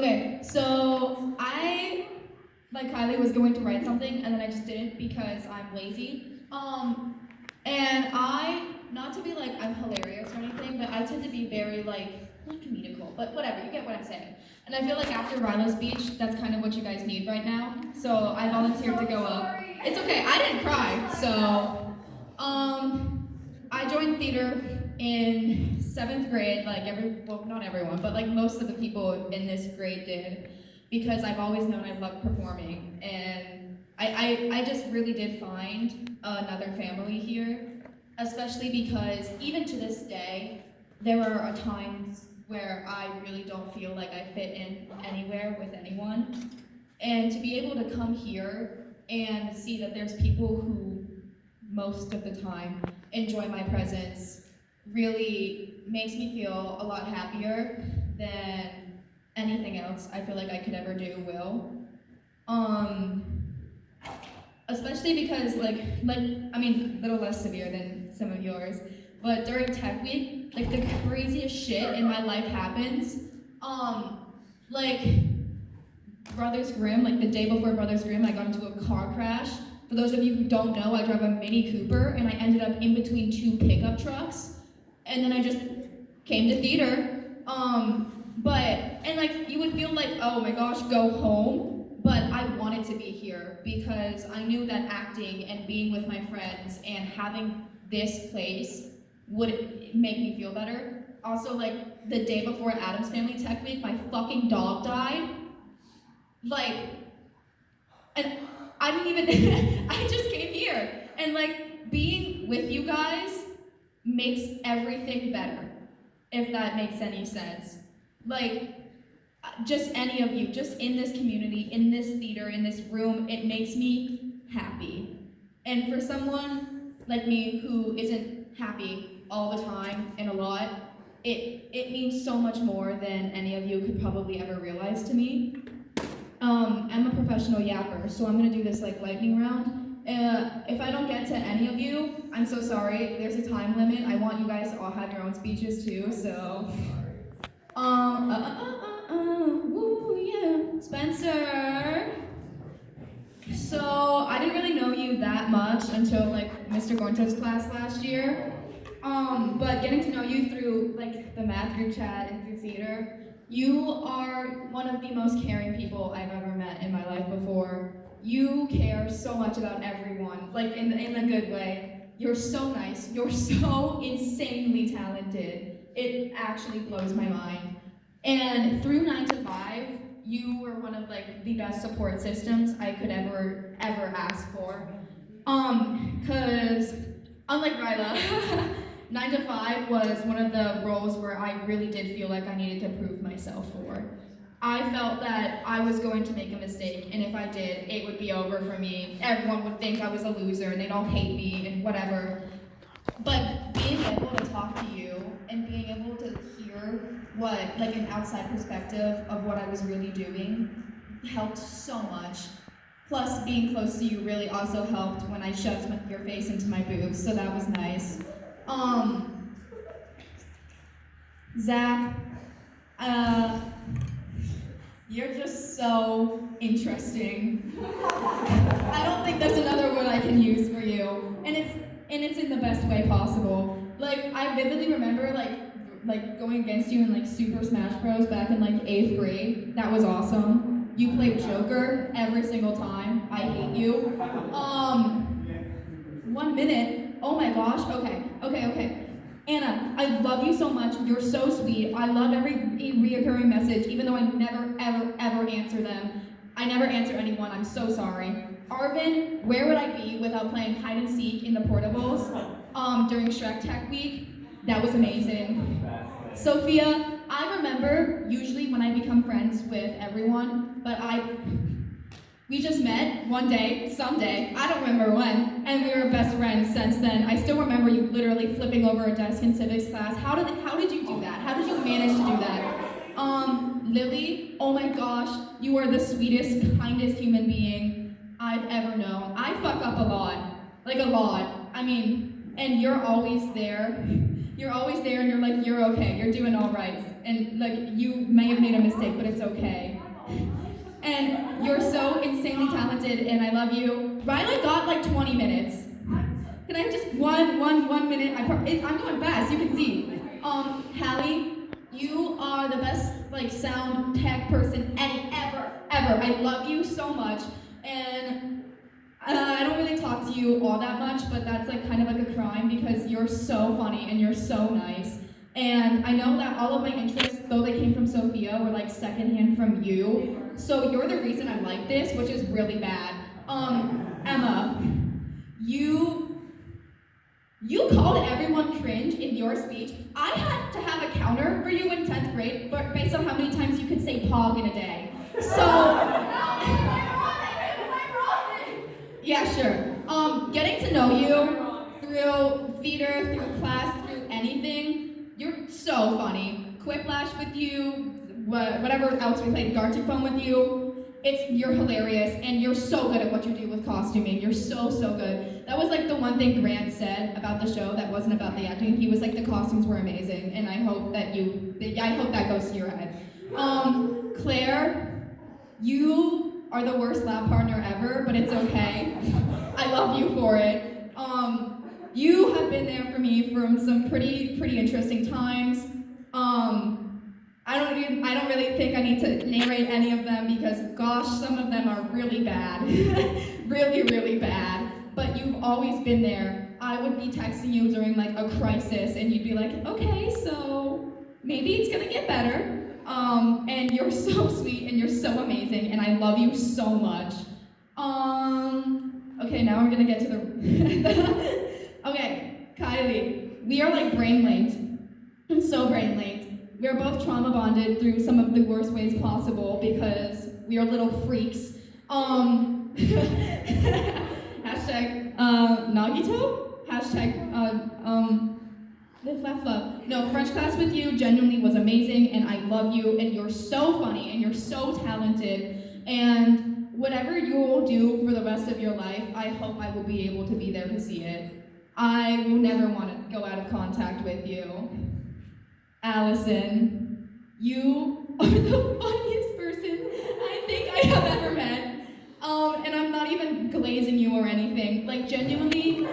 Okay, so I, like Kylie, was going to write something and then I just didn't because I'm lazy. And not to be like I'm hilarious or anything, but I tend to be very like, not comedical, but whatever, you get what I'm saying. And I feel like after Rilo's speech, that's kind of what you guys need right now. So I volunteered to go up. It's okay, I didn't cry. So, I joined theater in 7th grade, like well, not everyone, but like most of the people in this grade did, because I've always known I loved performing, and I just really did find another family here, especially because even to this day, there are times where I really don't feel like I fit in anywhere with anyone, and to be able to come here and see that there's people who most of the time enjoy my presence really makes me feel a lot happier than anything else I feel like I could ever do will. Especially because I mean, a little less severe than some of yours, but during Tech Week, like the craziest shit in my life happens. Like Brothers Grimm, like the day before Brothers Grimm, I got into a car crash. For those of you who don't know, I drive a Mini Cooper, and I ended up in between 2 pickup trucks, and then I just came to theater. And like, you would feel like, oh my gosh, go home, but I wanted to be here because I knew that acting and being with my friends and having this place would make me feel better. Also, like, the day before Adam's Family Tech Week, my fucking dog died. Like, and I didn't even, I just came here. And like, being with you guys makes everything better, if that makes any sense. Like, just any of you, just in this community, in this theater, in this room, it makes me happy. And for someone like me who isn't happy all the time and a lot, it means so much more than any of you could probably ever realize to me. I'm a professional yapper, so I'm gonna do this like lightning round. If I don't get to any of you, I'm so sorry. There's a time limit. I want you guys to all have your own speeches too, so. Woo, yeah. Spencer. So, I didn't really know you that much until like Mr. Gorntov's class last year. But getting to know you through like the math group chat and through theater, you are one of the most caring people I've ever met in my life before. You care so much about everyone, like in a good way. You're so nice. You're so insanely talented. It actually blows my mind. And through 9 to 5, you were one of like the best support systems I could ever ask for. Cause unlike Ryla, 9 to 5 was one of the roles where I really did feel like I needed to prove myself for. I felt that I was going to make a mistake, and if I did, it would be over for me. Everyone would think I was a loser, and they'd all hate me, and whatever. But being able to talk to you, and being able to hear like an outside perspective of what I was really doing, helped so much. Plus, being close to you really also helped when I shoved your face into my boobs, so that was nice. Zach, you're just so interesting. I don't think there's another word I can use for you, and it's in the best way possible. Like, I vividly remember like going against you in like Super Smash Bros. Back in like 8th grade. That was awesome. You played Joker every single time. I hate you. 1 minute. Oh my gosh. Okay. Anna, I love you so much. You're so sweet. I love every reoccurring message, even though I never, ever answer them. I never answer anyone. I'm so sorry. Arvin, where would I be without playing hide and seek in the portables during Shrek Tech Week? That was amazing. Sophia, I remember usually when I become friends with everyone, but we just met one day, someday, I don't remember when, and we were best friends since then. I still remember you literally flipping over a desk in civics class. How did you do that? How did you manage to do that? Lily, oh my gosh, you are the sweetest, kindest human being I've ever known. I fuck up a lot, like a lot. I mean, and you're always there. You're always there and you're like, you're okay, you're doing all right. and like you may have made a mistake, but it's okay. And you're so insanely talented, and I love you. Riley got like 20 minutes. Can I have just one minute? I'm going fast. You can see. Hallie, you are the best like sound tech person ever. I love you so much, and I don't really talk to you all that much, but that's like kind of like a crime because you're so funny and you're so nice. And I know that all of my interests, though they came from Sophia, were like secondhand from you. So you're the reason I like this, which is really bad. Emma, you called everyone cringe in your speech. I had to have a counter for you in 10th grade, but based on how many times you could say pog in a day. So, yeah, sure. Getting to know you through theater, through class, through anything, you're so funny. Quiplash with you, whatever else we played, Gartic Phone with you. You're hilarious, and you're so good at what you do with costuming. You're so good. That was like the one thing Grant said about the show that wasn't about the acting. He was like, the costumes were amazing, and I hope that goes to your head. Claire, you are the worst lab partner ever, but it's okay. I love you for it. You have been there for me from some pretty interesting times. I don't really think I need to narrate any of them because, gosh, some of them are really bad. really bad. But you've always been there. I would be texting you during like a crisis and you'd be like, okay, so maybe it's gonna get better. And you're so sweet and you're so amazing and I love you so much. Okay, now we're gonna get to the okay, Kylie, we are like brain linked. So brain linked. We are both trauma bonded through some of the worst ways possible because we are little freaks. Hashtag Nagito? Hashtag live, laugh, love. No, French class with you genuinely was amazing and I love you and you're so funny and you're so talented and whatever you will do for the rest of your life, I hope I will be able to be there to see it. I will never want to go out of contact with you. Allison, you are the funniest person I think I have ever met. And I'm not even glazing you or anything. Like, genuinely,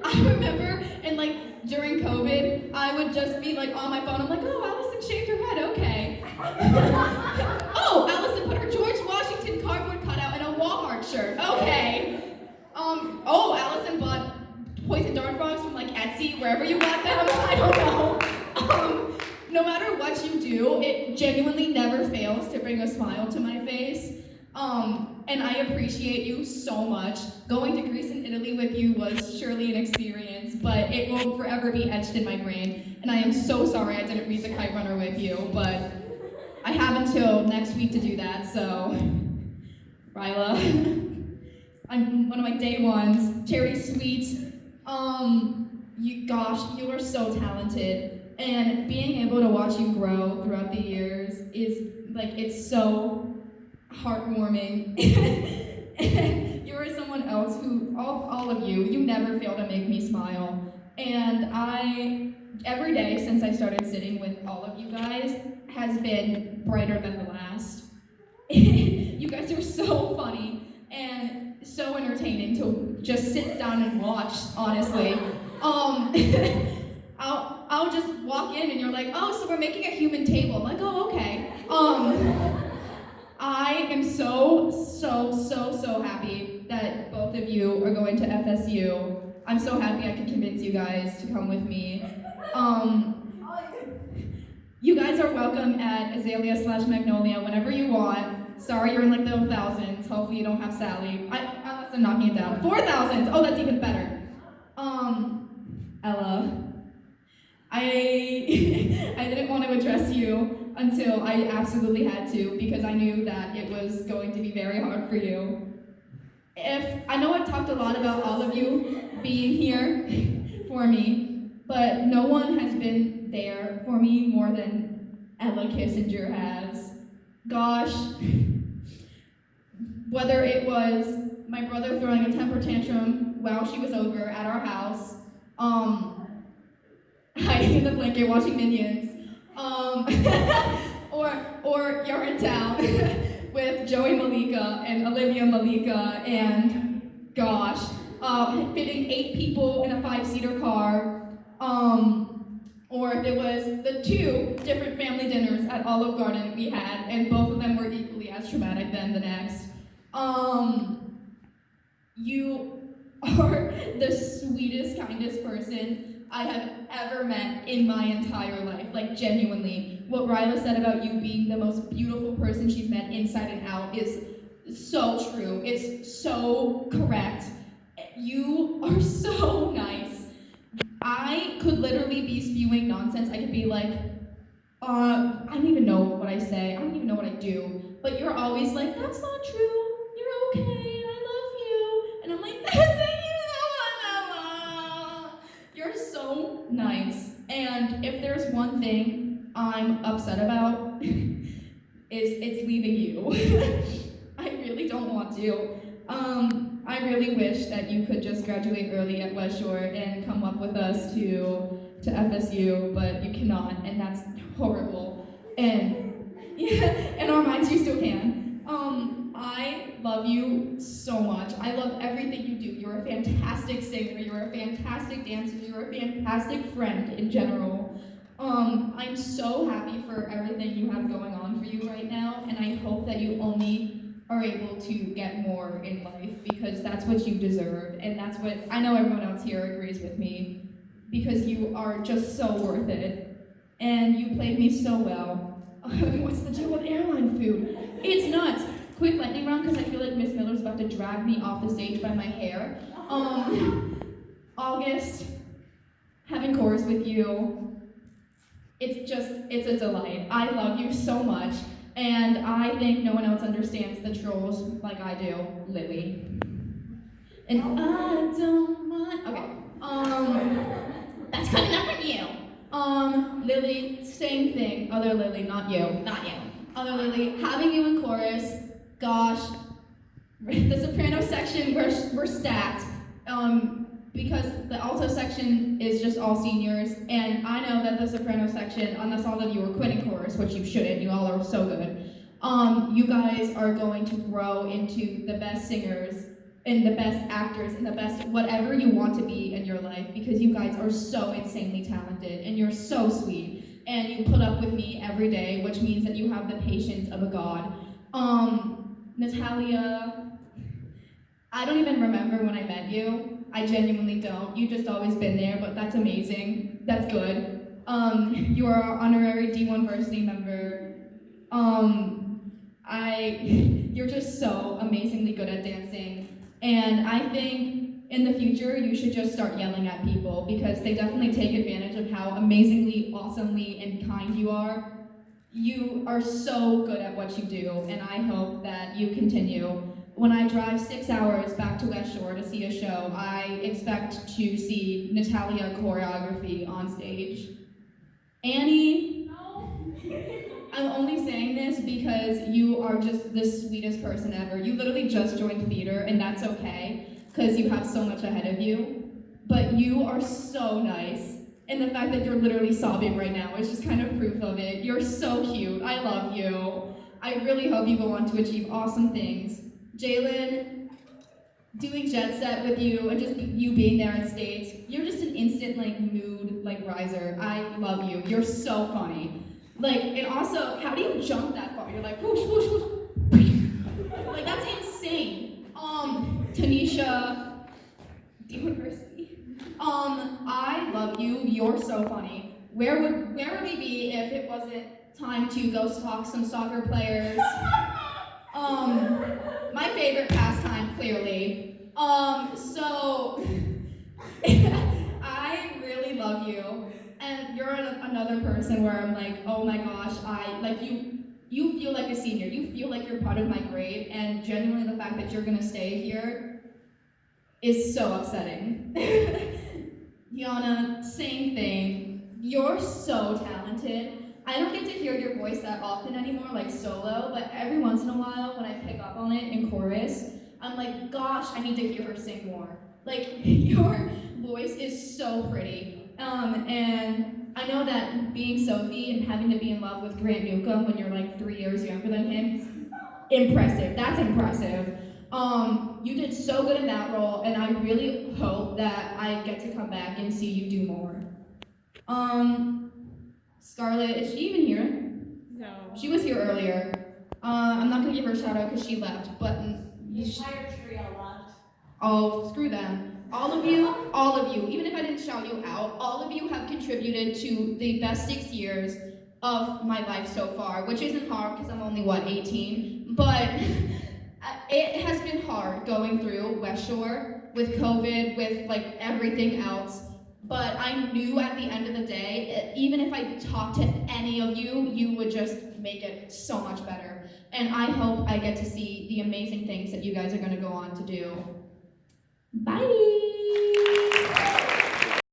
I remember, and like, during COVID, I would just be like on my phone, I'm like, oh, Allison shaved her head, okay. Oh, Allison put her George Washington cardboard cutout in a Walmart shirt, okay. Oh, Allison bought poison dart frogs from like Etsy, wherever you got them, I don't know. No matter what you do, it genuinely never fails to bring a smile to my face. And I appreciate you so much. Going to Greece and Italy with you was surely an experience, but it will forever be etched in my brain. And I am so sorry I didn't read The Kite Runner with you, but I have until next week to do that, so Ryla. I'm one of my day ones. Charity Sweet. You are so talented. And being able to watch you grow throughout the years is like, it's so heartwarming. And you are someone else who, all of you never fail to make me smile. And every day since I started sitting with all of you guys has been brighter than the last. You guys are so funny and so entertaining to just sit down and watch, honestly. I'll just walk in and you're like, oh, so we're making a human table. I'm like, oh, okay. I am so happy that both of you are going to FSU. I'm so happy I could convince you guys to come with me. You guys are welcome at Azalea/Magnolia whenever you want. Sorry you're in like the thousands. Hopefully you don't have Sally. Unless I'm knocking it down. 4,000! Oh, that's even better. Ella. I didn't want to address you until I absolutely had to because I knew that it was going to be very hard for you. I know I've talked a lot about all of you being here for me, but no one has been there for me more than Ella Kissinger has. Gosh, whether it was my brother throwing a temper tantrum while she was over at our house, hiding in the blanket watching Minions, Arabella and Olivia Malika and gosh, fitting 8 people in a 5-seater car. Or if it was the 2 different family dinners at Olive Garden we had, and both of them were equally as traumatic than the next. You are the sweetest, kindest person I have ever met in my entire life. Like, genuinely. What Ryla said about you being the most beautiful person she's met inside and out is so true. It's so correct. You are so nice. I could literally be spewing nonsense. I could be like, I don't even know what I say. I don't even know what I do. But you're always like, that's not true. You're okay. I love you. And I'm like, thank you so much, Emma. You're so nice. And if there's one thing I'm upset about, is it's leaving you. I really don't want to. I really wish that you could just graduate early at West Shore and come up with us to FSU, but you cannot, and that's horrible. And yeah, in our minds, you still can. I love you so much. I love everything you do. You're a fantastic singer. You're a fantastic dancer. You're a fantastic friend in general. I'm so happy for everything you have going on for you right now, and I hope that you only are able to get more in life, because that's what you deserve, and that's what I know everyone else here agrees with me, because you are just so worth it, and you played me so well. What's the deal with airline food? It's nuts. Quick lightning round, because I feel like Miss Miller's about to drag me off the stage by my hair. August, having chorus with you, it's a delight. I love you so much. And I think no one else understands the trolls like I do, Lily. And I don't mind. Okay. That's coming up from you. Lily, same thing. Other Lily, not you. Not you. Other Lily, having you in chorus, gosh, the soprano section, we're stacked. Because the alto section is just all seniors, and I know that the soprano section, unless all of you are quitting chorus, which you shouldn't, you all are so good, you guys are going to grow into the best singers, and the best actors, and the best whatever you want to be in your life, because you guys are so insanely talented, and you're so sweet, and you put up with me every day, which means that you have the patience of a god. Natalia, I don't even remember when I met you. I genuinely don't. You've just always been there, but that's amazing. That's good. You are our honorary D1 varsity member. You're just so amazingly good at dancing. And I think in the future, you should just start yelling at people, because they definitely take advantage of how amazingly, awesomely, and kind you are. You are so good at what you do, and I hope that you continue. When I drive 6 hours back to West Shore to see a show, I expect to see Natalia choreography on stage. Annie, no. I'm only saying this because you are just the sweetest person ever. You literally just joined theater, and that's okay, because you have so much ahead of you. But you are so nice. And the fact that you're literally sobbing right now is just kind of proof of it. You're so cute. I love you. I really hope you go on to achieve awesome things. Jalen, doing Jet Set with you and just you being there on stage, you're just an instant mood riser. I love you. You're so funny. And also, how do you jump that far? You're like whoosh whoosh whoosh. That's insane. Tanisha, University. I love you. You're so funny. Where would we be if it wasn't time to go stalk some soccer players? My favorite pastime, clearly. So I really love you, and you're another person where I'm like, oh my gosh, you feel like a senior, you feel like you're part of my grade, and genuinely the fact that you're gonna stay here is so upsetting. Yana, same thing. You're so talented. I don't get to hear your voice that often anymore, solo, but every once in a while when I pick up on it in chorus, I'm like, gosh, I need to hear her sing more. Your voice is so pretty. And I know that being Sophie and having to be in love with Grant Newcomb when you're 3 years younger than him impressive. That's impressive. You did so good in that role, and I really hope that I get to come back and see you do more. Um, Scarlett, is she even here? No. She was here earlier. I'm not gonna give her a shout out because she left, but The entire trio left. oh, screw them. All of you, even if I didn't shout you out, all of you have contributed to the best 6 years of my life so far, which isn't hard because I'm only, 18? But it has been hard going through West Shore with COVID, with like everything else. But I knew at the end of the day, even if I talked to any of you, you would just make it so much better. And I hope I get to see the amazing things that you guys are going to go on to do. Bye!